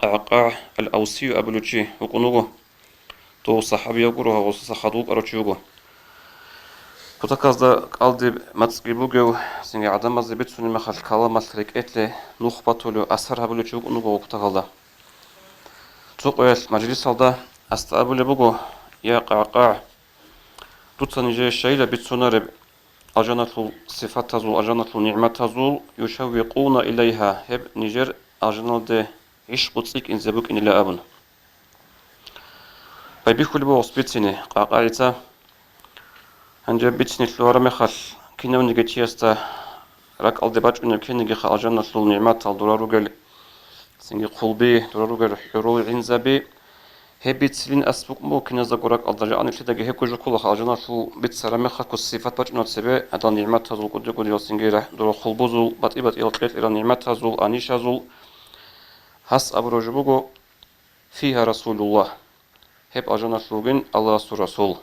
قعقاع الأوسي أبلوتشي وقنوغو تو صحابي يقولوا هو صحادوق أرچوغو Putakazda aldı matski bugü singe adam azı bit sunu mehal kalamatrik etle nuh patolu asar habulu çubuk unu go putakalda. Çok oyal majlis alda asta abule bugu ya qaqa tutsanıcı şeyle bit sunarı ajanatul sıfat tazul ajanatul ni'met tazul yuşavviquna ileyha hep nijer ajanalde iş kutsik inzebuk inile abun. Bay bir kulübe ospitsini qaqa ita Anca bitsin itluvara mehal kinevni geçiyasta rak aldı baç ünü kendine xalajana sul nimet al duraru gel singi kulbi duraru gel huru inzabi he bitsin asbuk mu kineza gorak aldaja an içte he kuju kula xalajana sul bit sarame xak sifat baç ünü sebe adan nimet tazul kudu kudu singi ra dura khulbuzul batibat ilqet ila nimet tazul anishazul has abrojubugo fiha rasulullah hep ajana sulgin Allah Rasul